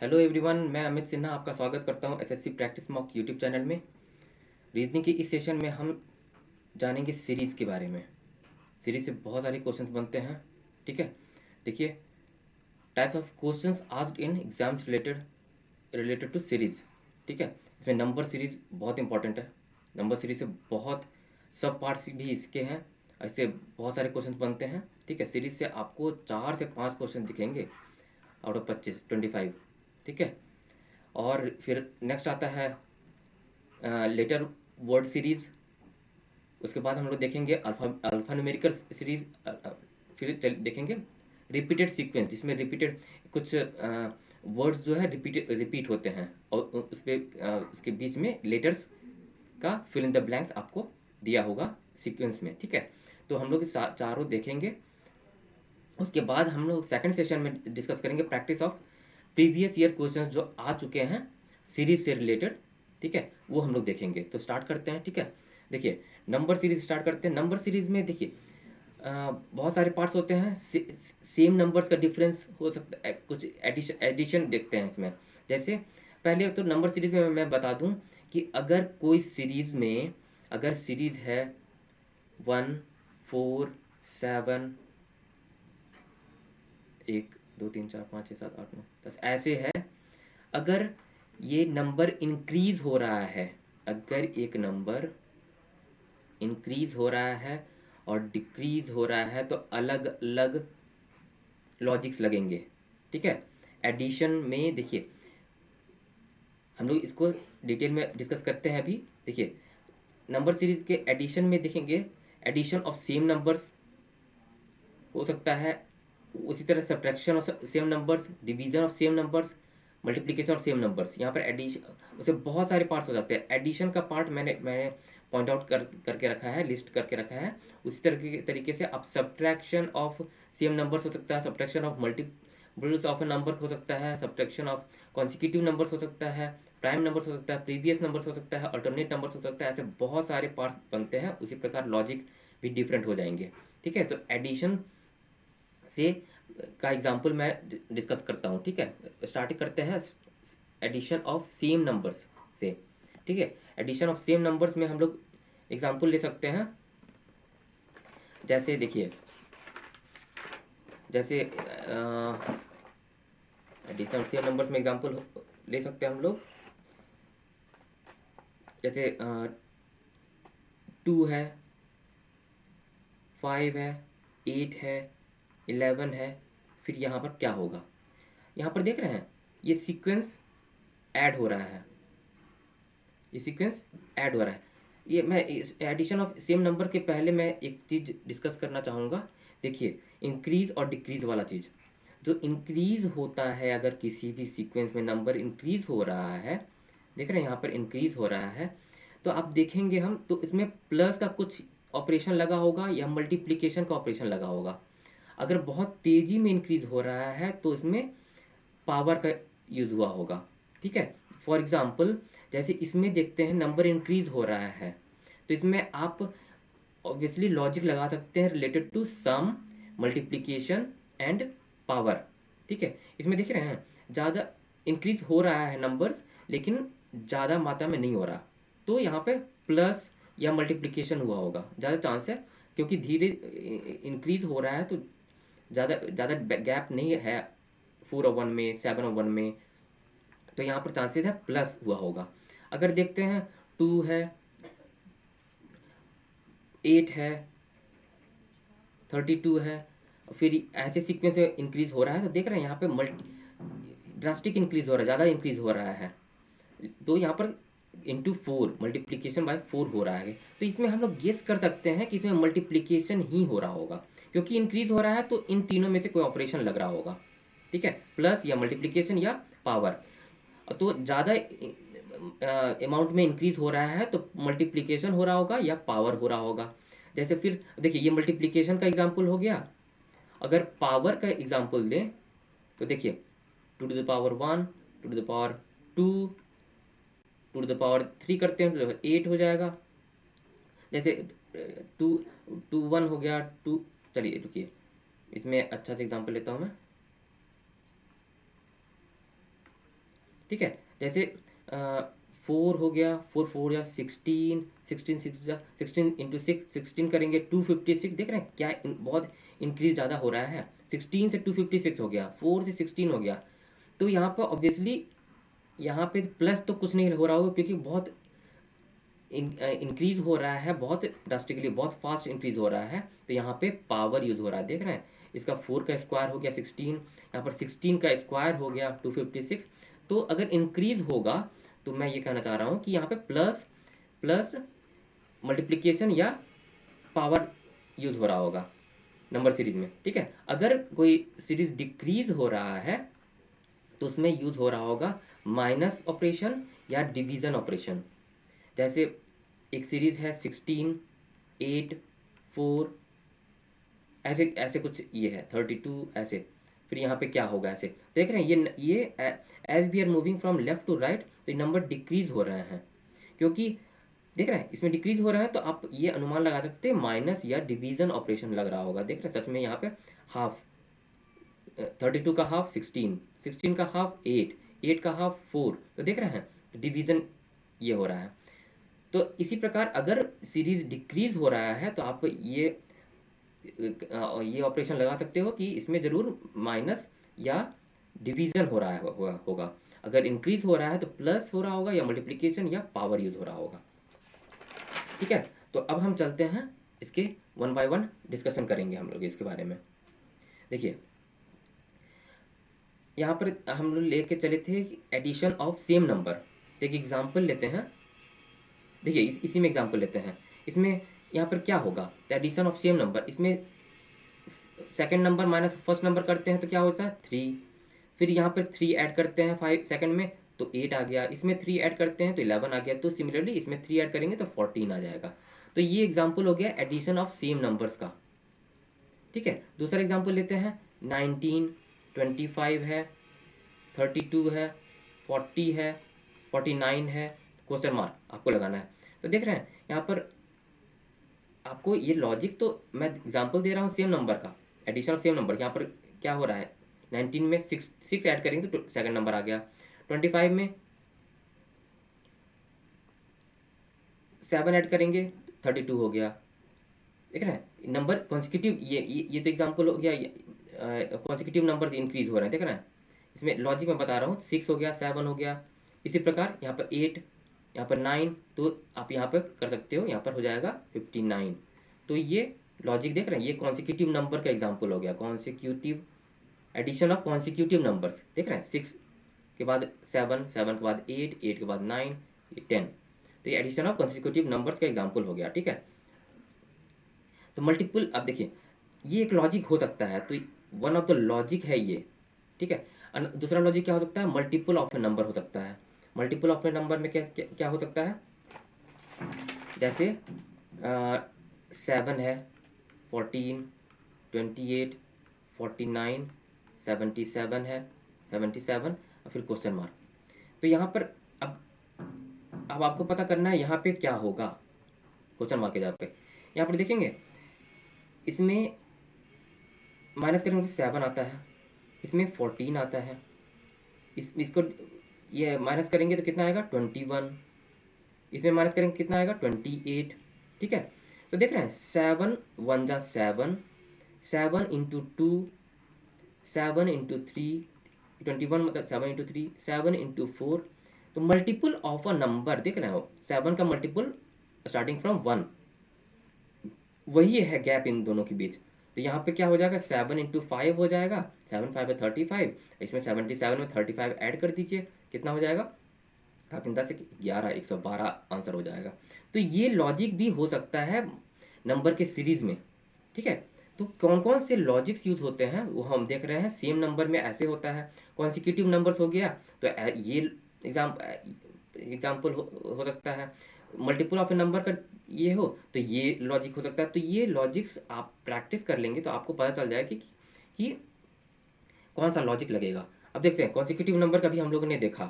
Hello everyone, मैं अमित सिन्हा आपका स्वागत करता हूं SSC practice mock YouTube channel में। रीजनिंग के इस सेशन में हम जानेंगे सीरीज़ के बारे में। सीरीज से बहुत सारे क्वेश्चंस बनते हैं। ठीक है, देखिए, types of questions asked in exams related to series. ठीक है, इसमें नंबर सीरीज बहुत इंपॉर्टेंट है। नंबर सीरीज से बहुत सब पार्ट्स भी इसके हैं, ऐसे बहुत सारे क्वेश्चंस बनते हैं। ठीक है, सीरीज से आपको 4 से 5 क्वेश्चन दिखेंगे आउट ऑफ 25। ठीक है, और फिर नेक्स्ट आता है लेटर वर्ड सीरीज। उसके बाद हम लोग देखेंगे अल्फा न्यूमेरिकल सीरीज। फिर देखेंगे रिपीटेड सीक्वेंस, जिसमें रिपीटेड कुछ वर्ड्स जो है रिपीट होते हैं, और उस पर उसके बीच में लेटर्स का फिल इन द ब्लैंक्स आपको दिया होगा सीक्वेंस में। ठीक है, तो हम लोग चारों देखेंगे। उसके बाद हम लोग सेकंड सेशन में डिस्कस करेंगे practice of previous year questions जो आ चुके हैं सीरीज से रिलेटेड। ठीक है, वो हम लोग देखेंगे। तो स्टार्ट करते हैं। ठीक है, देखिए, नंबर सीरीज स्टार्ट करते हैं। नंबर सीरीज में देखिए बहुत सारे पार्ट्स होते हैं। सेम नंबर्स का डिफरेंस हो सकता है, कुछ एडिशन एडिशन देखते हैं इसमें। जैसे पहले तो नंबर सीरीज में मैं बता दूं कि अगर कोई सीरीज में, अगर सीरीज है 1 4 7, 1 2 3 4 5 6 7 8 9 10 ऐसे है। अगर ये नंबर इंक्रीज हो रहा है, अगर एक नंबर इंक्रीज हो रहा है और डिक्रीज हो रहा है, तो अलग अलग लॉजिक्स लगेंगे। ठीक है, एडिशन में देखिए, हम लोग इसको डिटेल में डिस्कस करते हैं अभी। देखिए, नंबर सीरीज के एडिशन में देखेंगे, एडिशन ऑफ सेम नंबर्स हो सकता है। उसी तरह subtraction of same numbers, division of same numbers, multiplication of same numbers. यहाँ पर एडिशन उसे बहुत सारे पार्ट्स हो जाते हैं। एडिशन का पार्ट मैंने पॉइंट आउट करके रखा है, लिस्ट करके रखा है। उसी तरीके से आप सब्ट्रैक्शन ऑफ सेम नंबर्स हो सकता है, subtraction of multiples of A number हो सकता है, सब्ट्रैक्शन ऑफ कॉन्सिक्यूटिव नंबर्स हो सकता है, प्राइम नंबर्स हो सकता है, प्रीवियस नंबर्स हो सकता है, अल्टरनेट नंबर्स हो सकता है। ऐसे बहुत सारे पार्ट्स बनते हैं। उसी प्रकार लॉजिक भी डिफरेंट हो जाएंगे। ठीक है, तो एडिशन से का एग्जांपल मैं डिस्कस करता हूँ। ठीक है, स्टार्ट करते हैं एडिशन ऑफ सेम नंबर्स से। ठीक है, एडिशन ऑफ सेम नंबर्स में हम लोग एग्जांपल ले सकते हैं। जैसे देखिए, जैसे एडिशन ऑफ सेम नंबर्स में एग्जांपल ले सकते हैं हम लोग। जैसे 2 है, 5 है, 8 है, 11 है। फिर यहाँ पर क्या होगा, यहाँ पर देख रहे हैं, ये सीक्वेंस ऐड हो रहा है, ये सीक्वेंस ऐड हो रहा है। ये मैं इस एडिशन ऑफ सेम नंबर के पहले मैं एक चीज़ डिस्कस करना चाहूँगा। देखिए, इंक्रीज और डिक्रीज वाला चीज़, जो इंक्रीज होता है, अगर किसी भी सीक्वेंस में नंबर इंक्रीज हो रहा है, देख रहे हैं यहाँ पर इंक्रीज हो रहा है, तो आप देखेंगे हम तो इसमें प्लस का कुछ ऑपरेशन लगा होगा या मल्टीप्लिकेशन का ऑपरेशन लगा होगा। अगर बहुत तेज़ी में इंक्रीज हो रहा है तो इसमें पावर का यूज़ हुआ होगा। ठीक है, फॉर एग्जांपल जैसे इसमें देखते हैं नंबर इंक्रीज हो रहा है, तो इसमें आप ऑब्वियसली लॉजिक लगा सकते हैं related to sum, multiplication and power. ठीक है, इसमें देख रहे हैं ज़्यादा इंक्रीज हो रहा है नंबर्स, लेकिन ज़्यादा मात्रा में नहीं हो रहा, तो यहाँ पे प्लस या मल्टीप्लिकेशन हुआ होगा, ज़्यादा चांस है। क्योंकि धीरे इंक्रीज हो रहा है तो ज़्यादा ज़्यादा गैप नहीं है 4 और 1 में, 7 और 1 में, तो यहाँ पर चांसेस है प्लस हुआ होगा। अगर देखते हैं 2 है, 8 है, 32 है, फिर ऐसे सीक्वेंस में इंक्रीज हो रहा है, तो देख रहे हैं यहाँ पे ड्रास्टिक इंक्रीज हो रहा है, ज़्यादा इंक्रीज हो रहा है। तो यहाँ पर इंटू 4, मल्टीप्लिकेशन बाय 4 हो रहा है। तो इसमें हम लोग गेस कर सकते हैं कि इसमें मल्टीप्लिकेशन ही हो रहा होगा, क्योंकि इंक्रीज हो रहा है तो इन तीनों में से कोई ऑपरेशन लग रहा होगा। ठीक है, प्लस या मल्टीप्लिकेशन या पावर। तो ज़्यादा अमाउंट में इंक्रीज हो रहा है तो मल्टीप्लिकेशन हो रहा होगा या पावर हो रहा होगा। जैसे फिर देखिए, ये मल्टीप्लिकेशन का एग्जाम्पल हो गया। अगर पावर का एग्जाम्पल दें तो देखिए, 2 to the power 1, 2 to the power 2, 2 to the power 3 करते हैं तो 8 हो जाएगा। जैसे टू 1 हो गया, टू, चलिए रुकिए, इसमें अच्छा से एग्जाम्पल लेता हूँ मैं। ठीक है। जैसे 4 हो गया, 4 4 या 16, 16 6 या 16 इंटू 6, 16 करेंगे 256। देख रहे हैं क्या बहुत इंक्रीज ज़्यादा हो रहा है। 16 से 256 हो गया, 4 से 16 हो गया। तो यहाँ पर ऑब्वियसली यहाँ पे प्लस तो कुछ नहीं हो रहा होगा, क्योंकि बहुत इंक्रीज हो रहा है, बहुत ड्रास्टिकली, बहुत फास्ट इंक्रीज हो रहा है। तो यहाँ पे पावर यूज़ हो रहा है। देख रहे हैं, इसका 4 का स्क्वायर हो गया 16, यहाँ पर 16 का स्क्वायर हो गया 256। तो अगर इंक्रीज होगा तो मैं ये कहना चाह रहा हूँ कि यहाँ पे प्लस प्लस मल्टीप्लिकेशन या पावर यूज़ हो रहा होगा नंबर सीरीज में। ठीक है। अगर कोई सीरीज डिक्रीज हो रहा है तो उसमें यूज़ हो रहा होगा माइनस ऑपरेशन या डिवीज़न ऑपरेशन। जैसे एक सीरीज है 16, 8, 4, ऐसे ऐसे कुछ ये है 32 ऐसे। फिर यहाँ पे क्या होगा ऐसे, देख रहे हैं ये as we are moving from left to right तो ये नंबर डिक्रीज हो रहे हैं, क्योंकि देख रहे हैं इसमें डिक्रीज हो रहा है। तो आप ये अनुमान लगा सकते हैं माइनस या डिवीजन ऑपरेशन लग रहा होगा। देख रहे हैं सच में यहाँ पे हाफ, 32 का हाफ 16, 16 का हाफ 8, 8 का हाफ 4। तो देख रहे हैं डिवीजन ये हो रहा है। तो इसी प्रकार अगर सीरीज डिक्रीज हो रहा है तो आप ये ऑपरेशन लगा सकते हो कि इसमें ज़रूर माइनस या डिवीज़न हो रहा है होगा। अगर इंक्रीज हो रहा है तो प्लस हो रहा होगा या मल्टीप्लिकेशन या पावर यूज़ हो रहा होगा। ठीक है। तो अब हम चलते हैं इसके वन बाय वन डिस्कशन करेंगे हम लोग इसके बारे में। देखिए यहाँ पर हम लोग लेके चले थे एडिशन ऑफ सेम नंबर। एक एग्जांपल लेते हैं। देखिए इसी में एग्जांपल लेते हैं। इसमें यहाँ पर क्या होगा, एडिशन ऑफ सेम नंबर। इसमें second number minus first number करते हैं तो क्या होता है 3। फिर यहाँ पर 3 ऐड करते हैं 5 सेकंड में तो 8 आ गया। इसमें 3 ऐड करते हैं तो 11 आ गया। तो सिमिलरली इसमें 3 ऐड करेंगे तो 14 आ जाएगा। तो ये एग्जांपल हो गया एडिशन ऑफ सेम नंबर्स का। ठीक है। दूसरा एग्जांपल लेते हैं 19, 25 है, 32 है, 40 है, 49 है, क्वेश्चन मार्क आपको लगाना है। तो देख रहे हैं यहाँ पर आपको ये लॉजिक, तो मैं एग्जांपल दे रहा हूँ सेम नंबर का, एडिशन ऑफ सेम नंबर। यहाँ पर क्या हो रहा है 19 में 6 ऐड करेंगे तो सेकंड नंबर आ गया। 25 में 7 ऐड करेंगे 32 हो गया। देख रहे हैं नंबर कॉन्सिक्यूटिव, ये तो एग्जांपल हो गया। कॉन्सिक्यूटिव नंबर इंक्रीज हो रहे हैं। देख रहे हैं इसमें लॉजिक मैं बता रहा हूँ। 6 हो गया, 7 हो गया। इसी प्रकार यहाँ पर 8, यहाँ पर 9। तो आप यहाँ पर कर सकते हो, यहाँ पर हो जाएगा 59। तो ये लॉजिक देख रहे हैं, ये कॉन्सिक्यूटिव नंबर का एग्जांपल हो गया। Consecutive addition of consecutive numbers. देख रहे हैं 6 के बाद 7, 7 के बाद 8, 8 के बाद 9, 10। तो ये एडिशन ऑफ कॉन्सिक्यूटिव नंबर्स का एग्जांपल हो गया। ठीक है। तो मल्टीपल, अब देखिए ये एक लॉजिक हो सकता है। तो वन ऑफ द लॉजिक है ये। ठीक है। दूसरा लॉजिक क्या हो सकता है, मल्टीपल ऑफ ए नंबर हो सकता है। मल्टीपल ऑफ ए नंबर में क्या हो सकता है, जैसे 7 है, 14, 28, 49, 77 है, 77 और फिर क्वेश्चन मार्क। तो यहाँ पर अब आपको पता करना है यहाँ पे क्या होगा क्वेश्चन मार्क के जगह पे। यहाँ पर देखेंगे इसमें माइनस करेंगे तो 7 आता है, इसमें 14 आता है। इसको ये माइनस करेंगे तो कितना आएगा 21। इसमें माइनस करेंगे कितना आएगा 28। ठीक है। तो देख रहे हैं 7 1 जा 7, 7 इंटू 2, 7 इंटू 3, 21 मतलब 7 इंटू 3, 7 इंटू 4। तो मल्टीपल ऑफ अ नंबर देख रहे हो, 7 का मल्टीपल स्टार्टिंग फ्रॉम 1, वही है गैप इन दोनों के बीच। तो यहाँ पे क्या हो जाएगा 7 इंटू 5 हो जाएगा, 7 5 है 35। इसमें 77 में 35 ऐड कर दीजिए, कितना हो जाएगा 10 से 11, 112 आंसर हो जाएगा। तो ये लॉजिक भी हो सकता है नंबर के सीरीज में। ठीक है। तो कौन कौन से लॉजिक्स यूज होते हैं वो हम देख रहे हैं। सेम नंबर में ऐसे होता है, कॉन्सिक्यूटिव नंबर्स हो गया तो ये एग्जाम्पल हो सकता है। मल्टीपल ऑफ ए नंबर का ये हो तो ये लॉजिक हो सकता है। तो ये लॉजिक्स आप प्रैक्टिस कर लेंगे तो आपको पता चल जाएगा कि कौन सा लॉजिक लगेगा। अब देखते हैं कॉन्सिक्यूटिव नंबर का भी हम लोगों ने देखा।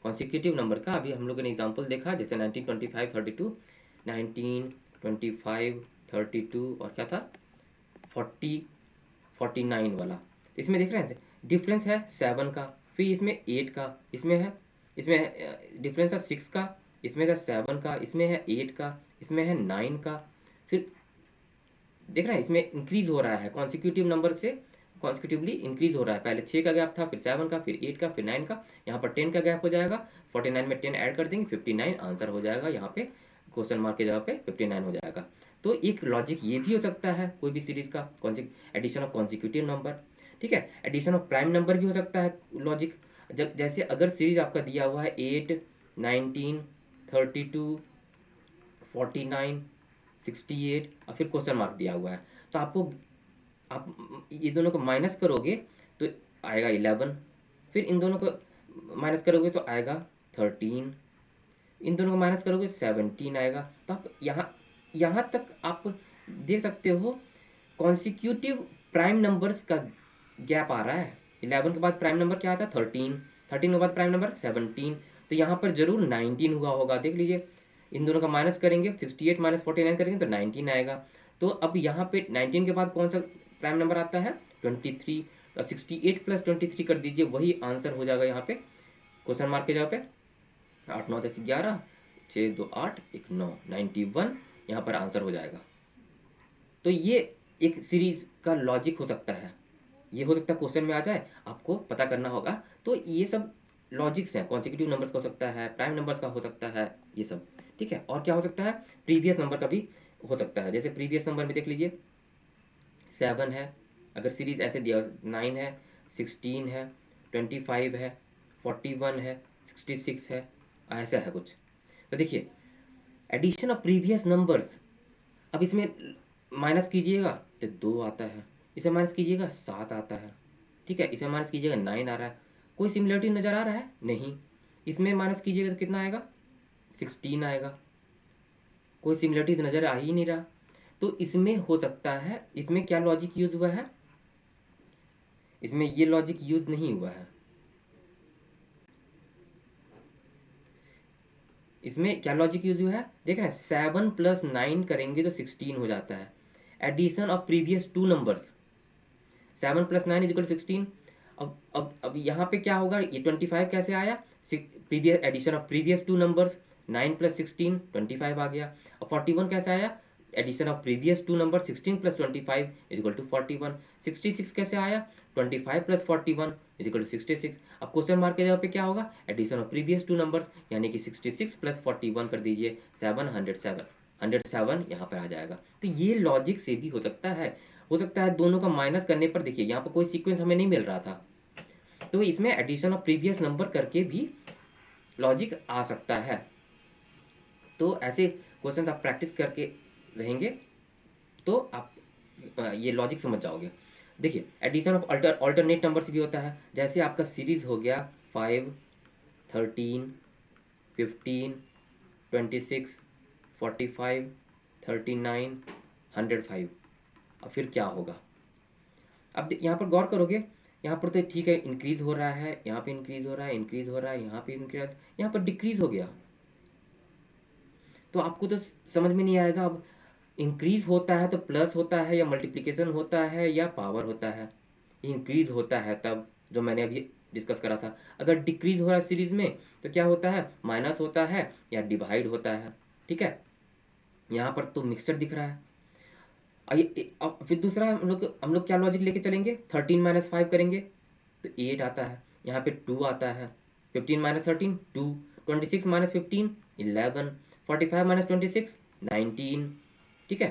कॉन्सिक्यूटिव नंबर का अभी हम लोगों ने एग्जांपल देखा, जैसे 19 25 32, 19 25 32 और क्या था 40 49 वाला। तो इसमें देख रहे हैं डिफरेंस है 7 का, फिर इसमें 8 का, इसमें है इसमें डिफरेंस है 6 का, इसमें है 7 का, इसमें है 8 का, इसमें है 9 का। फिर देख रहे हैं इसमें इंक्रीज हो रहा है कॉन्सिक्यूटिव नंबर से, कॉन्सिक्यूटिवली इंक्रीज हो रहा है। पहले 6 का गैप था, फिर 7 का, फिर 8 का, फिर 9 का। यहाँ पर 10 का गैप हो जाएगा, 49 में 10 ऐड कर देंगे, 59 आंसर हो जाएगा। यहाँ पे क्वेश्चन मार्क के जगह पे 59 हो जाएगा। तो एक लॉजिक ये भी हो सकता है कोई भी सीरीज का, एडिशन ऑफ कॉन्सिक्यूटिव नंबर। ठीक है, एडिशन ऑफ प्राइम नंबर भी हो सकता है लॉजिक। जैसे अगर सीरीज आपका दिया हुआ है 8, 19, 32, 49, 68 और फिर क्वेश्चन मार्क दिया हुआ है, तो आपको आप ये दोनों को माइनस करोगे तो आएगा 11, फिर इन दोनों को माइनस करोगे तो आएगा 13, इन दोनों को माइनस करोगे तो 17 आएगा। तो आप यहाँ यहाँ तक आप देख सकते हो कॉन्सिक्यूटिव प्राइम नंबर्स का गैप आ रहा है। 11 के बाद प्राइम नंबर क्या आता है 13, 13 के बाद प्राइम नंबर 17, तो यहाँ पर जरूर 19 हुआ होगा। देख लीजिए इन दोनों का माइनस करेंगे, 68 माइनस 49 करेंगे तो 19 आएगा। तो अब यहाँ पे 19 के बाद कौन सा प्राइम नंबर आता है 23, तो 68 प्लस 23 कर दीजिए, वही आंसर हो जाएगा यहाँ पे क्वेश्चन मार्क के जगह पे। 8 9 10 11, 6 2 8 1 9, 91 यहाँ पर आंसर हो जाएगा। तो ये एक सीरीज का लॉजिक हो सकता है, ये हो सकता है क्वेश्चन में आ जाए, आपको पता करना होगा। तो ये सब लॉजिक्स हैं, कॉन्सिक्यूटिव नंबर्स का हो सकता है, प्राइम नंबर्स का हो सकता है, ये सब। ठीक है, और क्या हो सकता है प्रीवियस नंबर का भी हो सकता है। जैसे प्रीवियस नंबर में देख लीजिए 7 है, अगर सीरीज ऐसे दिया 9 है, 16 है, 25 है, 41 है, 66 है, ऐसा है कुछ। तो देखिए एडिशन ऑफ प्रीवियस नंबर्स, अब इसमें माइनस कीजिएगा तो 2 आता है, इसे माइनस कीजिएगा 7 आता है। ठीक है, इसे माइनस कीजिएगा 9 आ रहा है। कोई सिमिलरिटी नज़र आ रहा है नहीं। इसमें माइनस कीजिएगा तो कितना आएगा 16 आएगा। कोई सिमिलरिटी नज़र आ ही नहीं रहा। तो इसमें हो सकता है, इसमें क्या लॉजिक यूज हुआ है, इसमें ये लॉजिक यूज नहीं हुआ है। इसमें क्या लॉजिक यूज हुआ है देख रहे हैं, 7 प्लस 9 करेंगे तो 16 हो जाता है। Addition of previous two numbers, 7 plus 9 is equal to 16। अब यहाँ पे क्या होगा, ये 25 कैसे आया, previous addition of previous two numbers, 9 plus 16 25 आ गया। और 41 कैसे आया, addition of previous two number 16 plus 25 is equal to 41। 66 कैसे आया, 25 प्लस 41 इज इक्वल टू 66। अब क्वेश्चन मार्क के जगह पे क्या होगा, addition of previous two numbers, यानी कि 66 प्लस 41 कर दीजिए 707, 107 यहाँ पर आ जाएगा। तो ये लॉजिक से भी हो सकता है। हो सकता है दोनों का माइनस करने पर, देखिए यहाँ पर कोई सीक्वेंस हमें नहीं मिल रहा था, तो इसमें एडिशन ऑफ प्रीवियस नंबर करके भी लॉजिक आ सकता है। तो ऐसे क्वेश्चंस आप प्रैक्टिस करके रहेंगे तो आप ये लॉजिक समझ जाओगे। देखिए एडिशन ऑफ अल्टरनेट नंबर्स भी होता है। जैसे आपका सीरीज हो गया 5, 13, 15, 26, 45, 39, 105। अब फिर क्या होगा, अब यहाँ पर गौर करोगे, यहाँ पर तो ठीक है इंक्रीज हो रहा है, यहाँ पे इंक्रीज हो रहा है, इंक्रीज हो रहा है, यहाँ पे इंक्रीज, यहाँ पर डिक्रीज हो गया। तो आपको तो समझ में नहीं आएगा, अब इंक्रीज होता है तो प्लस होता है या मल्टीप्लिकेशन होता है या पावर होता है। इंक्रीज होता है तब, जो मैंने अभी डिस्कस करा था। अगर डिक्रीज हो रहा है सीरीज में तो क्या होता है, माइनस होता है या डिवाइड होता है। ठीक है, यहाँ पर तो मिक्सचर दिख रहा है। आइए अब फिर दूसरा हम लोग क्या लॉजिक लेके चलेंगे, 13 माइनस 5 करेंगे तो 8 आता है, यहाँ पे 2 आता है, 15 माइनस 13 2, 26 माइनस 15 11, 45 माइनस 26 19। ठीक है,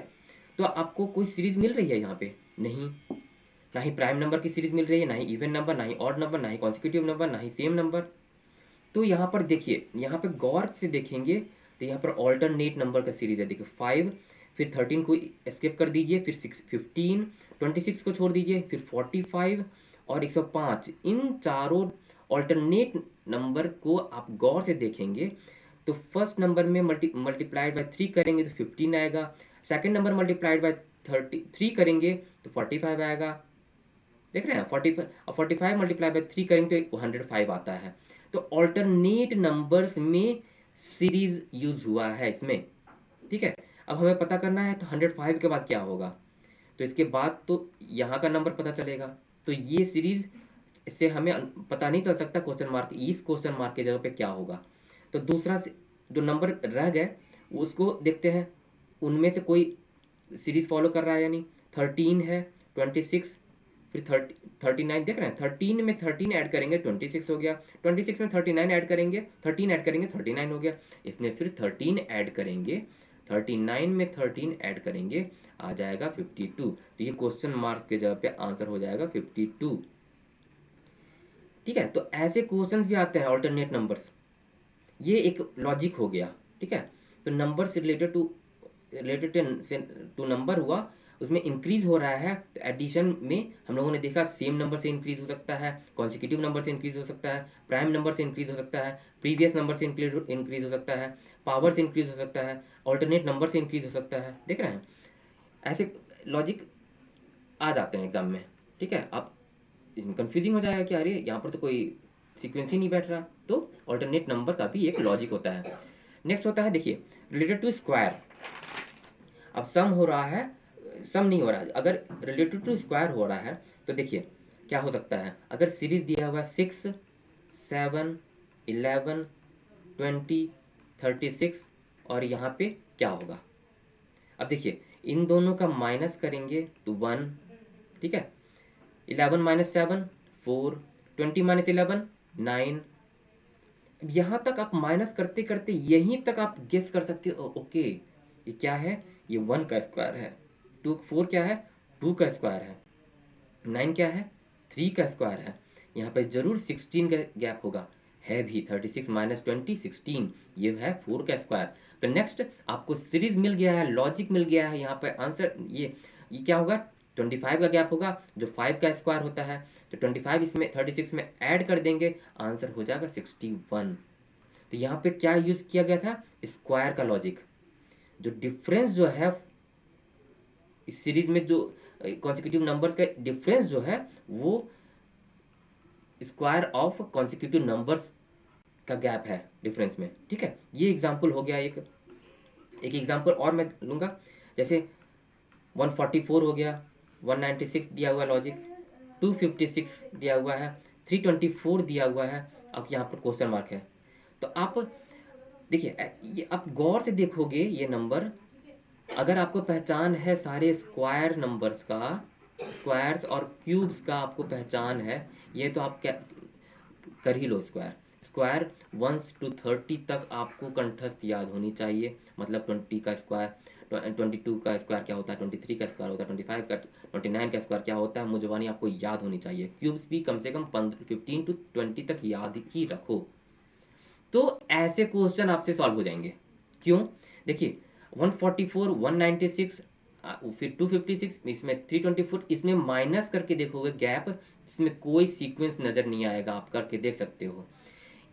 तो आपको कोई सीरीज मिल रही है यहाँ पे नहीं, ना ही प्राइम नंबर की सीरीज मिल रही है, ना ही इवन नंबर, ना ही ऑड नंबर, ना ही कॉन्सिक्यूटिव नंबर, ना ही सेम नंबर। तो यहाँ पर देखिए, यहाँ पे गौर से देखेंगे तो यहाँ पर ऑल्टरनेट नंबर का सीरीज है। देखिए 5, फिर 13 को स्किप कर दीजिए, फिर 15, 26 को छोड़ दीजिए, फिर 45 और 105। इन चारों ऑल्टरनेट नंबर को आप गौर से देखेंगे तो फर्स्ट नंबर में मल्टीप्लाइड बाय 3 करेंगे तो 15 आएगा, सेकेंड नंबर मल्टीप्लाइड बाय 33 करेंगे तो 45 आएगा। देख रहे हैं 45 मल्टीप्लाई बाय 3 करेंगे तो 105 आता है। तो ऑल्टरनेट नंबर्स में सीरीज यूज हुआ है इसमें। ठीक है, अब हमें पता करना है तो 105 के बाद क्या होगा, तो इसके बाद तो यहाँ का नंबर पता चलेगा। तो ये सीरीज इससे हमें पता नहीं चल सकता क्वेश्चन मार्क, इस क्वेश्चन मार्क की जगह पे क्या होगा। तो दूसरा जो नंबर रह गए उसको देखते हैं, उनमें से कोई सीरीज फॉलो कर रहा है या नहीं। 13 है, 26, फिर 39 देख रहे हैं। 13 में 13 ऐड करेंगे 26 हो गया, 26 में 39 ऐड करेंगे, 13 ऐड करेंगे 39 हो गया। इसमें फिर 13 ऐड करेंगे, 39 में 13 ऐड करेंगे, आ जाएगा 52। तो ये क्वेश्चन मार्क के जगह पे आंसर हो जाएगा 52। ठीक है, तो ऐसे क्वेश्चंस भी आते हैं ऑल्टरनेट नंबर्स, ये एक लॉजिक हो गया। ठीक है, तो नंबर से रिलेटेड टू नंबर हुआ, उसमें इंक्रीज हो रहा है, तो एडिशन में हम लोगों ने देखा सेम नंबर से इंक्रीज हो सकता है, कॉन्सिक्यूटिव नंबर से इंक्रीज हो सकता है, प्राइम नंबर से इंक्रीज हो सकता है, प्रीवियस नंबर से इंक्रीज हो सकता है, पावर से इंक्रीज हो सकता है, ऑल्टरनेट नंबर से इंक्रीज हो सकता है। देख रहे हैं, ऐसे लॉजिक आ जाते हैं एग्जाम में। ठीक है, आप कंफ्यूजिंग हो जाएगा कि अरे यहाँ पर तो कोई सीक्वेंस ही नहीं बैठ रहा, तो ऑल्टरनेट नंबर का भी एक लॉजिक होता है। नेक्स्ट होता है, देखिए, रिलेटेड टू स्क्वायर। अब सम हो रहा है, सम नहीं हो रहा है, अगर रिलेटेड टू स्क्वायर हो रहा है तो देखिए क्या हो सकता है। अगर सीरीज दिया हुआ 6, 7, 11, 20, 36 और यहाँ पे क्या होगा। अब देखिए इन दोनों का माइनस करेंगे तो 1। ठीक है, 11 माइनस 7 4, 20 माइनस 11 9। यहाँ तक आप माइनस करते करते यहीं तक आप गेस कर सकते हो, ओके ये क्या है, ये 1 का स्क्वायर है। 4 क्या है, 2 का स्क्वायर है। 9 क्या है, 3 का स्क्वायर है। यहाँ पे जरूर 16 का गैप होगा, है भी। 36 माइनस 20 16, ये है 4 का स्क्वायर। तो नेक्स्ट आपको सीरीज मिल गया है, लॉजिक मिल गया है, यहाँ पे आंसर ये क्या होगा, 25 का गैप होगा जो 5 का स्क्वायर होता है। तो 25 इसमें 36 में ऐड कर देंगे, आंसर हो जाएगा 61। तो यहाँ पे क्या यूज किया गया था, स्क्वायर का लॉजिक। जो डिफरेंस जो है इस सीरीज में, जो कॉन्सिक्यूटिव नंबर्स का डिफरेंस जो है वो स्क्वायर ऑफ कॉन्सिक्यूटिव नंबर्स का गैप है डिफरेंस में। ठीक है, ये एग्जांपल हो गया। एक एग्जांपल और मैं लूँगा, जैसे 144 हो गया, 196 दिया हुआ लॉजिक, 256 दिया हुआ है, 324 दिया हुआ है। अब यहाँ पर क्वेश्चन मार्क है। तो आप देखिए, ये आप गौर से देखोगे ये नंबर, अगर आपको पहचान है सारे स्क्वायर नंबर्स का, स्क्वायर्स और क्यूब्स का आपको पहचान है, ये तो आप क्या कर ही लो। स्क्वायर स्क्वायर 1 to 30 तक आपको कंठस्थ याद होनी चाहिए। मतलब 20 का स्क्वायर, 22 का स्क्वायर क्या होता है, 23 का स्क्वायर होता है, 25 का, 29 का स्क्वायर क्या होता है, मुझवानी आपको याद होनी चाहिए। क्यूब्स भी कम से कम 15 to 20 तक याद ही रखो, तो ऐसे क्वेश्चन आपसे सॉल्व हो जाएंगे। क्यों, देखिए 144, 196, फिर 256, इसमें 324, इसमें माइनस करके देखोगे गैप, इसमें कोई सीक्वेंस नज़र नहीं आएगा, आप करके देख सकते हो।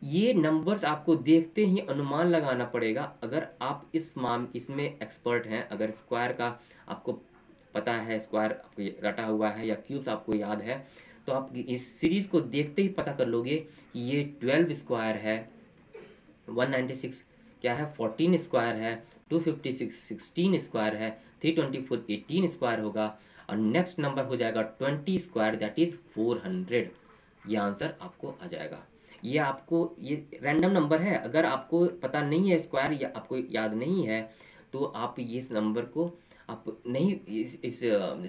ये नंबर्स आपको देखते ही अनुमान लगाना पड़ेगा। अगर आप इसमें एक्सपर्ट हैं, अगर स्क्वायर का आपको पता है, स्क्वायर आपको रटा हुआ है या क्यूब्स आपको याद है, तो आप इस सीरीज़ को देखते ही पता कर लोगे कि ये 12 स्क्वायर है, 196 क्या है, 14 स्क्वायर है, 256 16 स्क्वायर है, 324 18 स्क्वायर होगा, और नेक्स्ट नंबर हो जाएगा 20 स्क्वायर, दैट इज 400। ये आंसर आपको आ जाएगा। ये आपको, ये रैंडम नंबर है, अगर आपको पता नहीं है स्क्वायर या आपको याद नहीं है, तो आप इस नंबर को आप नहीं, इस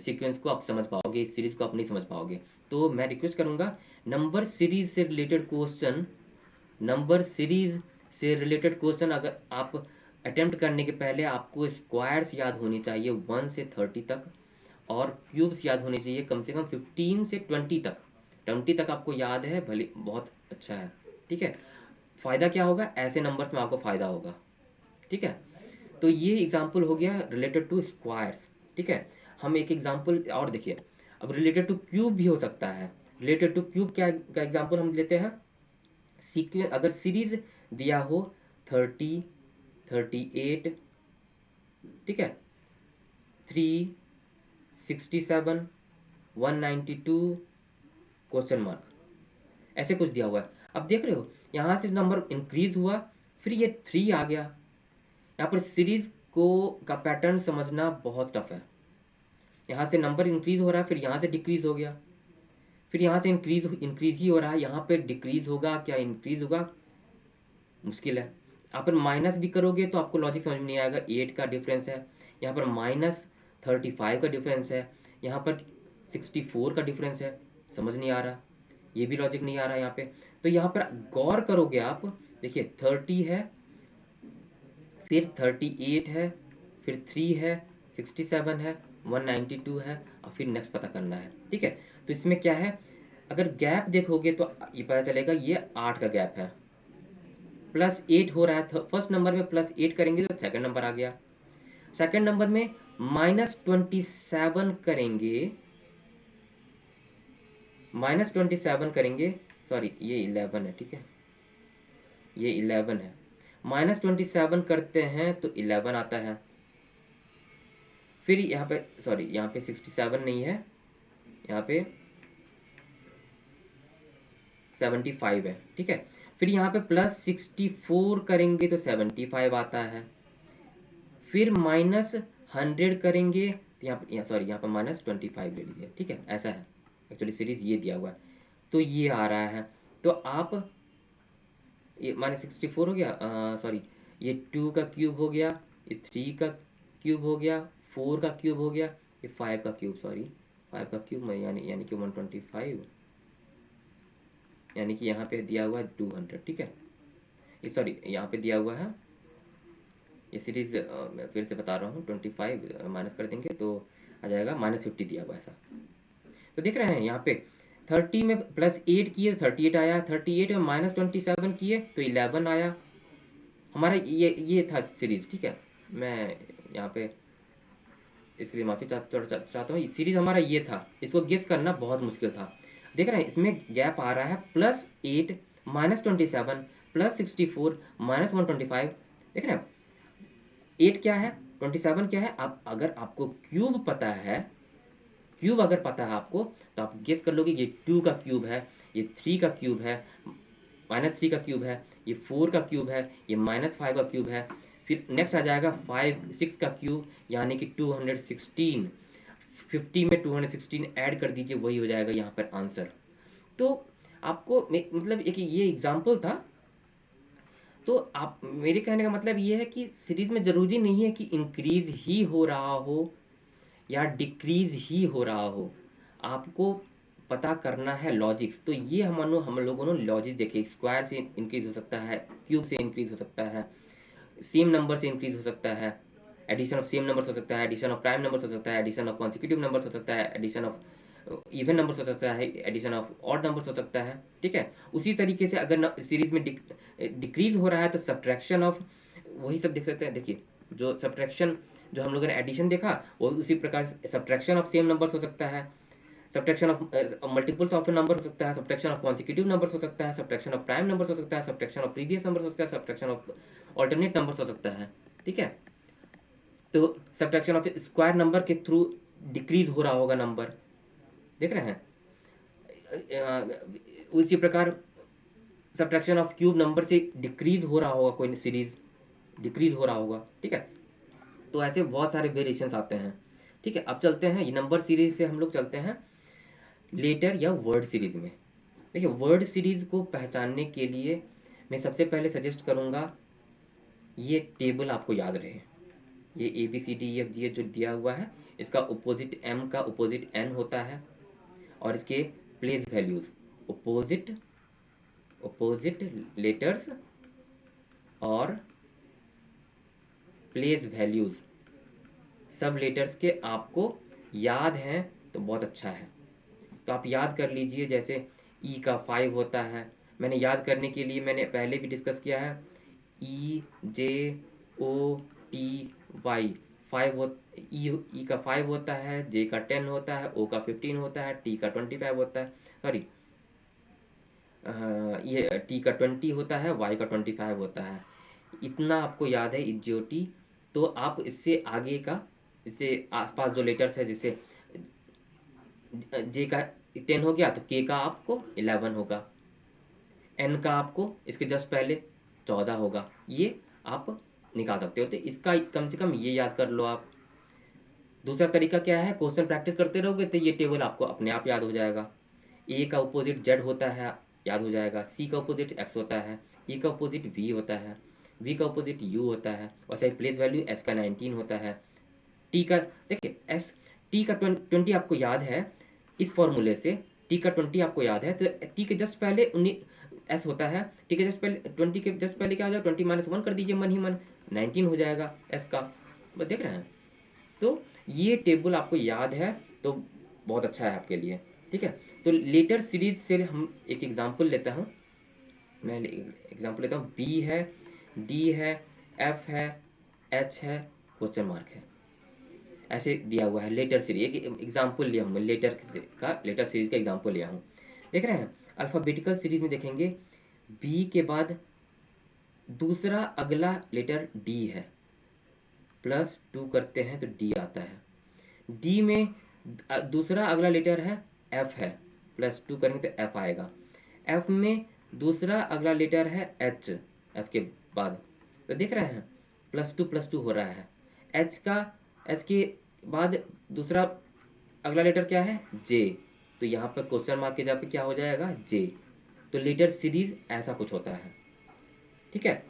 सीक्वेंस को आप समझ पाओगे, इस सीरीज को आप नहीं समझ पाओगे। तो मैं रिक्वेस्ट करूंगा, नंबर सीरीज से रिलेटेड क्वेश्चन, नंबर सीरीज से रिलेटेड क्वेश्चन अगर आप अटेम्प्ट करने के पहले आपको स्क्वायर्स याद होनी चाहिए 1 से 30 तक, और क्यूब्स याद होने चाहिए कम से कम 15 से 20 तक। 20 तक आपको याद है, भले बहुत अच्छा है। ठीक है, फ़ायदा क्या होगा, ऐसे नंबर्स में आपको फ़ायदा होगा। ठीक है, तो ये एग्जांपल हो गया रिलेटेड टू स्क्वायर्स। ठीक है, हम एक एग्जांपल और देखिए, अब रिलेटेड टू क्यूब भी हो सकता है। रिलेटेड टू क्यूब क्या का एग्जांपल हम लेते हैं, सीक्वेंस अगर सीरीज दिया हो 30, 38, ठीक है, 3, 67, 192, क्वेश्चन मार्क, ऐसे कुछ दिया हुआ है। अब देख रहे हो यहाँ से नंबर इंक्रीज हुआ, फिर ये 3 आ गया। यहाँ पर सीरीज को का पैटर्न समझना बहुत टफ है। यहाँ से नंबर इंक्रीज हो रहा है, फिर यहाँ से डिक्रीज हो गया, फिर यहाँ से इंक्रीज ही हो रहा है, यहाँ पे डिक्रीज होगा क्या इंक्रीज होगा, मुश्किल है। आप पर माइनस भी करोगे तो आपको लॉजिक समझ में नहीं आएगा। 8 का डिफरेंस है, यहाँ पर -35 का डिफरेंस है, यहाँ पर 64 का डिफरेंस है, समझ नहीं आ रहा, ये भी लॉजिक नहीं आ रहा यहाँ पे। तो यहाँ पर गौर करोगे आप, देखिए 30 है, फिर 38 है, फिर 3 है, 67 है, 192 है, और फिर नेक्स्ट पता करना है। ठीक है, तो इसमें क्या है, अगर गैप देखोगे तो ये पता चलेगा ये 8 का गैप है, +8 हो रहा है। फर्स्ट नंबर में +8 करेंगे तो सेकंड नंबर आ गया। सेकंड नंबर में -27 करेंगे, -27 करेंगे, सॉरी ये 11 है, ठीक है, ये 11 है, -27 करते हैं तो 11 आता है। फिर यहाँ पे सॉरी यहाँ पे 67 नहीं है, यहाँ पे 75 है, ठीक है। फिर यहाँ पे +64 करेंगे तो 75 आता है। फिर -100 करेंगे तो यहाँ सॉरी यहाँ पर -25 ले लीजिए, ठीक है, ऐसा है एक्चुअली सीरीज ये दिया हुआ है, तो ये आ रहा है। तो आप ये -64 हो गया, सॉरी ये 2 का क्यूब हो गया, ये 3 का क्यूब हो गया, 4 का क्यूब हो गया, ये 5 का क्यूब, सॉरी 5 का क्यूब यानी कि 125, यानी कि यहाँ पे दिया हुआ है 200, ठीक है, ये सॉरी यहाँ पे दिया हुआ है ये सीरीज, मैं फिर से बता रहा हूँ, 25 माइनस कर देंगे तो आ जाएगा -50 दिया हुआ ऐसा। तो देख रहे हैं यहाँ पे 30 में +8 किए 38 आया, 38 में -27 किए तो 11 आया हमारा, ये था सीरीज, ठीक है। मैं यहाँ पे इसके लिए माफ़ी चाहता हूँ, सीरीज हमारा ये था, इसको गेस करना बहुत मुश्किल था। देख रहे हैं इसमें गैप आ रहा है +8 -27 +64 -125, देख रहे हैं 8 क्या है 27 क्या है। आप अगर आपको क्यूब पता है, क्यूब अगर पता है आपको, तो आप गेस कर लोगे ये 2 का क्यूब है, ये 3 का क्यूब है, -3 का क्यूब है, ये 4 का क्यूब है, ये -5 का क्यूब है। फिर नेक्स्ट आ जाएगा 6 का क्यूब, यानी कि 216, 50 में 216 ऐड कर दीजिए, वही हो जाएगा यहाँ पर आंसर। तो आपको मतलब एक ये एग्जाम्पल था। तो आप, मेरे कहने का मतलब ये है कि सीरीज में ज़रूरी नहीं है कि इंक्रीज ही हो रहा हो या डिक्रीज ही हो रहा हो, आपको पता करना है लॉजिक्स। तो ये हम लोगों ने लॉजिक्स देखे, स्क्वायर से इंक्रीज हो सकता है, क्यूब से इंक्रीज हो सकता है, सेम नंबर से इंक्रीज हो सकता है, एडिशन ऑफ सेम नंबर्स हो सकता है, एडिशन ऑफ प्राइम नंबर्स हो सकता है, एडिशन ऑफ कॉन्सिक्यूटिव नंबर्स हो सकता है, एडिशन ऑफ इवन नंबर्स हो सकता है, एडिशन ऑफ ऑड नंबर्स हो सकता है, ठीक है। उसी तरीके से अगर सीरीज में डिक्रीज हो रहा है तो सब्ट्रैक्शन ऑफ वही सब देख सकते हैं। देखिए जो सब्ट्रैक्शन, जो हम लोगों ने एडिशन देखा, वो उसी प्रकार सब्ट्रैक्शन ऑफ सेम नंबर्स हो सकता है, subtraction of multiples of number हो सकता है, सब्ट्रैक्शन ऑफ कॉन्सिक्यूटिव नंबर्स हो सकता है, सब्ट्रैक्शन ऑफ प्राइम नंबर्स हो सकता है, सब्ट्रैक्शन ऑफ प्रीवियस नंबर्स हो सकता है, सब्ट्रैक्शन ऑफ ऑल्टरनेट नंबर्स हो सकता है, ठीक है। तो सब्ट्रैक्शन ऑफ स्क्वायर नंबर के थ्रू डिक्रीज हो रहा होगा नंबर, देख रहे हैं। उसी प्रकार सब्ट्रैक्शन ऑफ क्यूब नंबर से डिक्रीज हो रहा होगा, कोई सीरीज डिक्रीज हो रहा होगा, ठीक है। तो ऐसे बहुत सारे वेरिएशंस आते हैं, ठीक है। अब चलते हैं ये नंबर सीरीज से हम लोग चलते हैं लेटर या वर्ड सीरीज में। देखिए वर्ड सीरीज को पहचानने के लिए मैं सबसे पहले सजेस्ट करूँगा ये टेबल आपको याद रहे। ये ABCDEFG जो दिया हुआ है, इसका अपोजिट M का अपोजिट N होता है, और इसके प्लेस वैल्यूज अपोजिट लेटर्स और प्लेस वैल्यूज सब लेटर्स के आपको याद हैं तो बहुत अच्छा है। तो आप याद कर लीजिए, जैसे E का 5 होता है, मैंने याद करने के लिए मैंने पहले भी डिस्कस किया है, EJOTY 5 हो, ई का 5 होता है, J का 10 होता है, O का 15 होता है, T का 25 होता है, सॉरी ये T का 20 होता है, Y का 25 होता है। इतना आपको याद है EJOT। तो आप इससे आगे का, इससे आसपास जो लेटर्स है, जैसे J का 10 हो गया तो K का आपको 11 होगा, N का आपको इसके जस्ट पहले 14 होगा, ये आप निकाल सकते हो। तो इसका कम से कम ये याद कर लो आप। दूसरा तरीका क्या है, क्वेश्चन प्रैक्टिस करते रहोगे तो ये टेबल आपको अपने आप याद हो जाएगा। ए का अपोजिट जेड होता है, याद हो जाएगा। सी का अपोजिट एक्स होता है, ई का अपोजिट वी होता है, वी का अपोजिट यू होता है, और सही प्लेस वैल्यू एस का 19 होता है। टी का देखिए एस, टी का 20 आपको याद है इस फॉर्मूले से, टी का 20 आपको याद है, तो टी के जस्ट पहले 19 एस होता है, टी के जस्ट पहले 20 के जस्ट पहले क्या हो जाएगा, 20 - 1 कर दीजिए मन ही मन, 19 हो जाएगा एस का। बस देख रहे हैं, तो ये टेबल आपको याद है तो बहुत अच्छा है आपके लिए, ठीक है। तो लेटर सीरीज से हम एक एग्जांपल लेता हूँ, मैं एग्जांपल लेता हूँ, बी है, डी है, एफ है, एच है, क्वेश्चन मार्क है, ऐसे दिया हुआ है लेटर सीरीज। एक एग्जांपल लिया हूँ मैं लेटर सीरीज का एग्जांपल लिया हूँ। देख रहे हैं, अल्फ़ाबेटिकल सीरीज में देखेंगे बी के बाद दूसरा अगला लेटर डी है, +2 करते हैं तो डी आता है। डी में दूसरा अगला लेटर है एफ है, +2 करेंगे तो एफ आएगा। एफ में दूसरा अगला लेटर है एच, एफ के बाद, तो देख रहे हैं +2 हो रहा है। एच के बाद दूसरा अगला लेटर क्या है, जे, तो यहाँ पर क्वेश्चन मार्क के जगह पे क्या हो जाएगा, जे। तो लेटर सीरीज ऐसा कुछ होता है, ठीक है।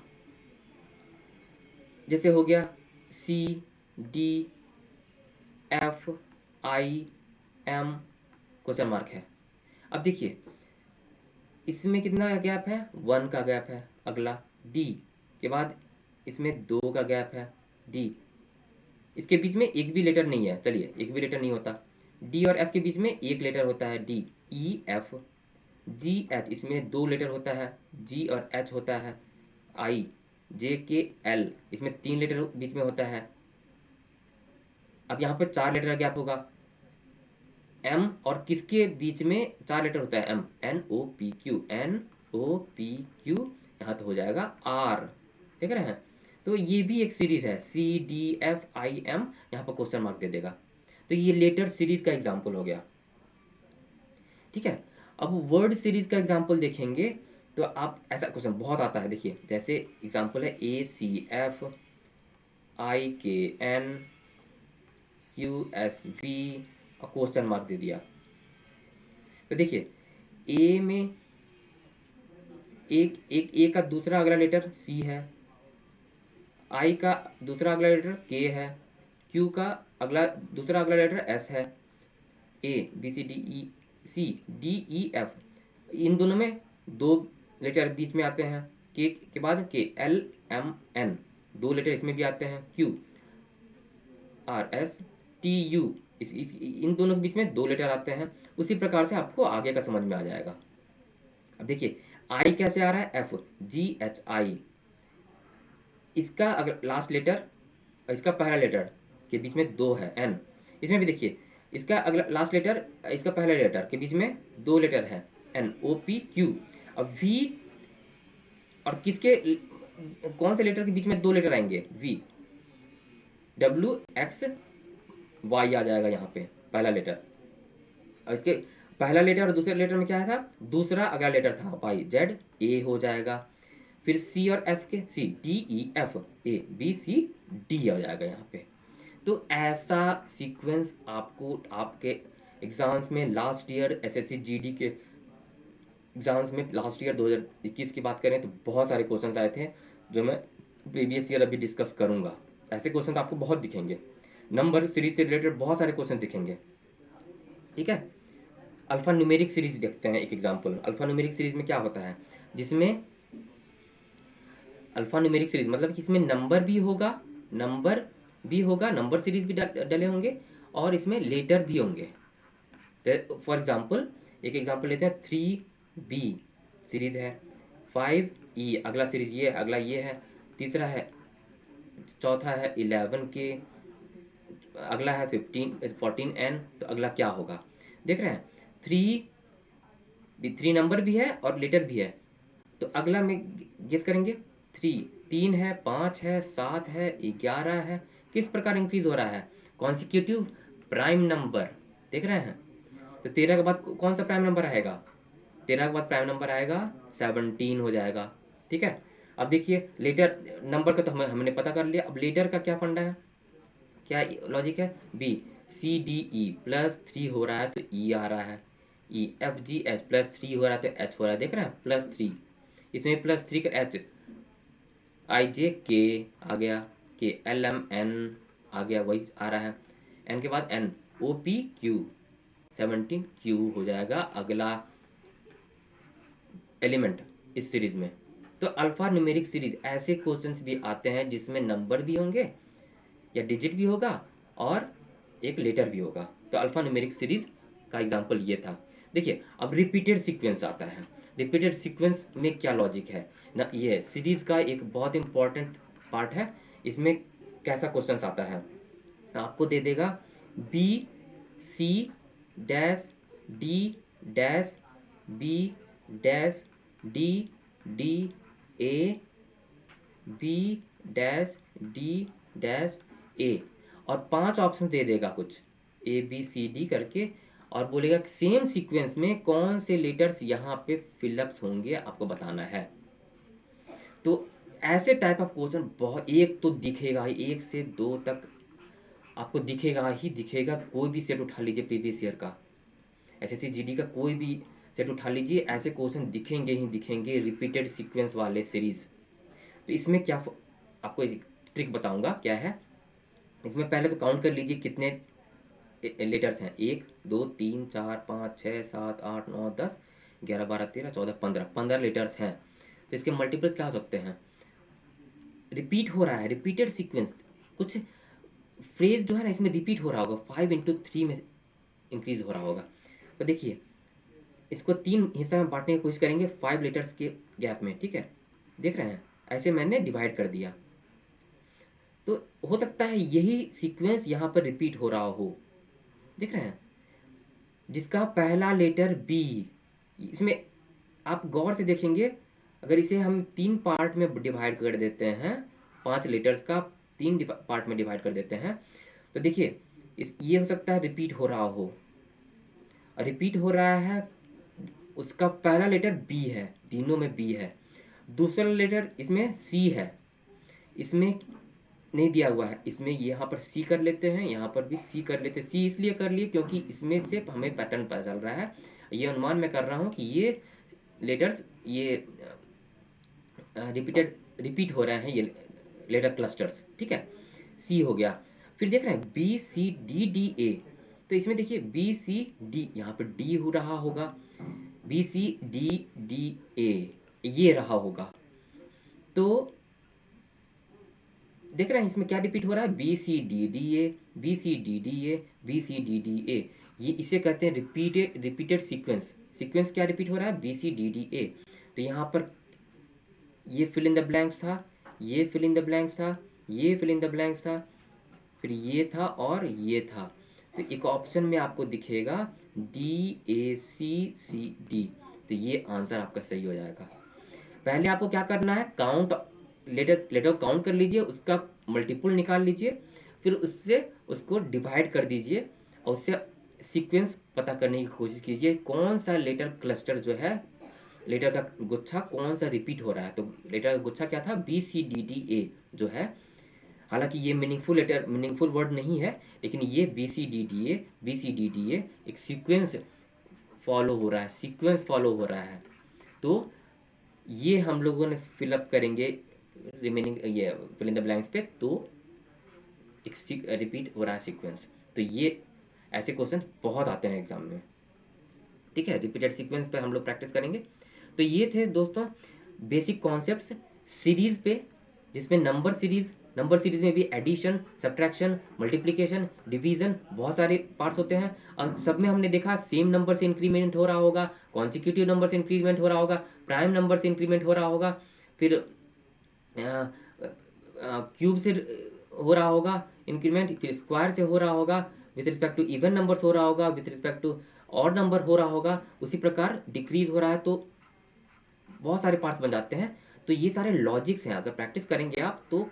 जैसे हो गया सी, डी, एफ, आई, एम, क्वेश्चन मार्क है। अब देखिए इसमें कितना गैप है, 1 का गैप है। अगला डी के बाद इसमें 2 का गैप है, डी, इसके बीच में एक भी लेटर नहीं है, चलिए एक भी लेटर नहीं होता। डी और एफ के बीच में एक लेटर होता है, डी, ई, एफ, जी, एच, इसमें 2 लेटर होता है, जी और एच होता है, आई, जे, के, एल, इसमें 3 लेटर बीच में होता है। अब यहाँ पर 4 लेटर गैप होगा, एम और किसके बीच में 4 लेटर होता है, M, N O P Q, N O P Q, यहाँ तो हो जाएगा आर, देख रहे हैं। तो ये भी एक सीरीज है, सी, डी, एफ, आई, एम, यहाँ पर क्वेश्चन मार्क दे देगा। तो ये लेटर सीरीज का एग्जाम्पल हो गया, ठीक है। अब वर्ड सीरीज का एग्जाम्पल देखेंगे तो आप, ऐसा क्वेश्चन बहुत आता है, देखिए जैसे एग्जाम्पल है ए, सी, एफ, आई, के, एन, क्यू, एस, वी, और क्वेश्चन मार्क दे दिया। तो देखिए ए में ए का दूसरा अगला लेटर सी है, आई का दूसरा अगला लेटर के है, क्यू का दूसरा अगला लेटर एस है, ए, बी, सी, डी, ई, सी, डी, ई, एफ, इन दोनों में 2 लेटर बीच में आते हैं, के बाद के, एल, एम, एन, 2 लेटर इसमें भी आते हैं, Q, R, S, T, U, इन दोनों के बीच में 2 लेटर आते हैं। उसी प्रकार से आपको आगे का समझ में आ जाएगा। अब देखिए आई कैसे आ रहा है, एफ, जी, एच, आई, इसका अगर लास्ट लेटर और इसका पहला लेटर के बीच में 2 है, एन, इसमें भी देखिए इसका अगला लास्ट लेटर, इसका पहला लेटर के बीच में 2 लेटर है, एन, ओ, पी, क्यू। अब वी और किसके, कौन से लेटर के बीच में 2 लेटर आएंगे, वी, डब्ल्यू, एक्स, वाई आ जाएगा यहाँ पे पहला लेटर, और इसके पहला लेटर और दूसरे लेटर में क्या था, दूसरा अगला लेटर था वाई, जेड, ए हो जाएगा। फिर सी और एफ के, सी, डी, ई, एफ, ए, बी, सी, डी आ जाएगा यहाँ पे। तो ऐसा सीक्वेंस आपको आपके एग्जाम्स में लास्ट ईयर एसएससी जीडी के एग्जाम्स में लास्ट ईयर 2021 की बात करें तो बहुत सारे क्वेश्चंस आए थे, जो मैं प्रीवियस ईयर अभी डिस्कस करूंगा। ऐसे क्वेश्चंस आपको बहुत दिखेंगे, नंबर सीरीज से रिलेटेड बहुत सारे क्वेश्चन दिखेंगे, ठीक है। अल्फा न्यूमेरिक सीरीज देखते हैं एक एग्जांपल। अल्फा न्यूमेरिक सीरीज में क्या होता है, जिसमें अल्फा न्यूमेरिक सीरीज मतलब कि इसमें नंबर भी होगा, नंबर सीरीज भी डले होंगे, और इसमें लेटर भी होंगे। तो फॉर एग्जांपल एक एग्जांपल लेते हैं, 3B सीरीज है, 5E अगला सीरीज ये, अगला ये है, तीसरा है, चौथा है 11K, अगला है 14N, तो अगला क्या होगा, देख रहे हैं। 3 नंबर भी है और लेटर भी है, तो अगला में गेस करेंगे, 3 है, 5 है, 7 है, 11 है, किस प्रकार इंक्रीज हो रहा है, कॉन्सिक्यूटिव प्राइम नंबर, देख रहे हैं। तो 13 के बाद कौन सा प्राइम नंबर आएगा, 13 के बाद प्राइम नंबर आएगा 17 हो जाएगा, ठीक है। अब देखिए लेटर नंबर का तो हमने पता कर लिया, अब लेटर का क्या फंडा है, क्या लॉजिक है, बी, सी, डी, ई, +3 हो रहा है तो ई आ रहा है, ई एफ जी एच, +3 हो रहा है तो एच हो रहा है, देख रहे हैं +3, इसमें +3 का एच, आई जे के आ गया, के एल एम एन आ गया, वही आ रहा है, एन के बाद N, O P Q, 17 Q हो जाएगा अगला एलिमेंट इस सीरीज में। तो अल्फा न्यूमेरिक सीरीज ऐसे क्वेश्चंस भी आते हैं जिसमें नंबर भी होंगे या डिजिट भी होगा और एक लेटर भी होगा। तो अल्फा न्यूमेरिक सीरीज का एग्जांपल ये था। देखिए अब रिपीटेड सीक्वेंस आता है। रिपीटेड सीक्वेंस में क्या लॉजिक है ना, ये सीरीज का एक बहुत इंपॉर्टेंट पार्ट है। इसमें कैसा क्वेश्चन आता है, आपको दे देगा B C dash D dash B dash D D A B dash D dash A, और 5 ऑप्शन दे देगा कुछ ए बी सी डी करके, और बोलेगा सेम सीक्वेंस में कौन से लेटर्स यहाँ पे फिलअप्स होंगे आपको बताना है। तो ऐसे टाइप ऑफ क्वेश्चन बहुत, एक तो दिखेगा ही, 1 से 2 तक आपको दिखेगा ही दिखेगा। कोई भी सेट उठा लीजिए प्रीवियस ईयर का, एसएससी जीडी का कोई भी सेट उठा लीजिए, ऐसे क्वेश्चन दिखेंगे ही दिखेंगे, रिपीटेड सीक्वेंस वाले सीरीज। तो इसमें क्या आपको एक ट्रिक बताऊंगा क्या है। इसमें पहले तो काउंट कर लीजिए कितने लेटर्स हैं, 1 2 3 4 5 6 7 8 9 10 11 12 13 14 15 लेटर्स हैं। तो इसके मल्टीपल्स क्या हो सकते हैं, रिपीट हो रहा है, रिपीटेड सीक्वेंस, कुछ फ्रेज जो है ना इसमें रिपीट हो रहा होगा, 5 × 3 में इंक्रीज हो रहा होगा। तो देखिए इसको 3 हिस्सा में बांटने की कोशिश करेंगे 5 लेटर्स के गैप में, ठीक है, देख रहे हैं, ऐसे मैंने डिवाइड कर दिया। तो हो सकता है यही सीक्वेंस यहाँ पर रिपीट हो रहा हो, देख रहे हैं, जिसका पहला लेटर बी। इसमें आप गौर से देखेंगे, अगर इसे हम 3 पार्ट में डिवाइड कर देते हैं, 5 लेटर्स का 3 पार्ट में डिवाइड कर देते हैं, तो देखिए ये हो सकता है रिपीट हो रहा हो, रिपीट हो रहा है, उसका पहला लेटर बी है, तीनों में बी है, दूसरा लेटर इसमें सी है, इसमें नहीं दिया हुआ है, इसमें यहाँ पर सी कर लेते हैं, यहाँ पर भी सी कर लेते हैं। सी इसलिए कर लिए क्योंकि इसमें से हमें पैटर्न पता चल रहा है, ये अनुमान मैं कर रहा हूँ कि ये लेटर्स ये रिपीट हो रहे हैं, ये लेटर क्लस्टर्स, ठीक है, सी हो गया। फिर देख रहे हैं B C D D A, तो इसमें देखिए बी सी डी, यहाँ पर डी हो रहा होगा, B C D D A ये रहा होगा। तो देख रहे हैं इसमें क्या रिपीट हो रहा है, B C D D A, B C D D A, B C D D A, ये इसे कहते हैं रिपीटेड सीक्वेंस। सीक्वेंस क्या रिपीट हो रहा है, B C D D A. तो यहाँ पर ये फिल इन द ब्लैंक्स था, ये फिल इन द ब्लैंक्स था, ये फिल इन द ब्लैंक्स था, फिर ये था और ये था। तो एक ऑप्शन में आपको दिखेगा D A C C D, तो ये आंसर आपका सही हो जाएगा। पहले आपको क्या करना है, काउंट लेटर काउंट कर लीजिए, उसका मल्टीपल निकाल लीजिए, फिर उससे उसको डिवाइड कर दीजिए और उससे सीक्वेंस पता करने की कोशिश कीजिए, कौन सा लेटर क्लस्टर जो है, लेटर का गुच्छा कौन सा रिपीट हो रहा है। तो लेटर का गुच्छा क्या था, B C D D A जो है, हालांकि ये मीनिंगफुल वर्ड नहीं है, लेकिन ये B C D D A एक सीक्वेंस फॉलो हो रहा है, सीक्वेंस फॉलो हो रहा है। तो ये हम लोगों ने फिलअप करेंगे रिमेनिंग ये फिल इन द ब्लैंक्स पे, तो एक रिपीट हो रहा है सीक्वेंस। तो ये ऐसे क्वेश्चन बहुत आते हैं एग्जाम में, ठीक है, रिपीटेड सीक्वेंस पे हम लोग प्रैक्टिस करेंगे। तो ये थे दोस्तों बेसिक कॉन्सेप्ट्स सीरीज पे, जिसमें नंबर सीरीज में भी एडिशन, सब्ट्रैक्शन, मल्टीप्लिकेशन, डिवीजन, बहुत सारे पार्ट्स होते हैं, और सब में हमने देखा सेम नंबर से इंक्रीमेंट हो रहा होगा, कॉन्सिक्यूटिव नंबर से इंक्रीमेंट हो रहा होगा, प्राइम नंबर से इंक्रीमेंट हो रहा होगा, फिर क्यूब से हो रहा होगा इंक्रीमेंट, फिर स्क्वायर से हो रहा होगा, with respect to even numbers हो रहा होगा, with respect to odd number हो रहा होगा, उसी प्रकार डिक्रीज हो रहा है। तो बहुत सारे पार्ट्स बन जाते हैं। तो ये सारे लॉजिक्स हैं, अगर प्रैक्टिस करेंगे आप तो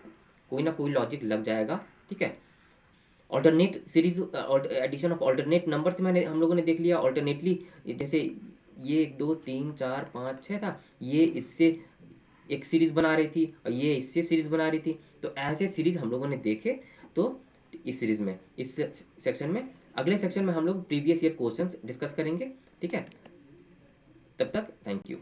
कोई ना कोई लॉजिक लग जाएगा, ठीक है। Alternate series, addition of alternate number से हम लोगों ने देख लिया, ऑल्टरनेटली जैसे ये 1 2 3 4 5 6 था, ये इससे एक सीरीज बना रही थी और ये इससे सीरीज बना रही थी। तो ऐसे सीरीज हम लोगों ने देखे। तो इस सीरीज में, इस सेक्शन में, अगले सेक्शन में हम लोग प्रीवियस ईयर क्वेश्चंस डिस्कस करेंगे। ठीक है, तब तक थैंक यू।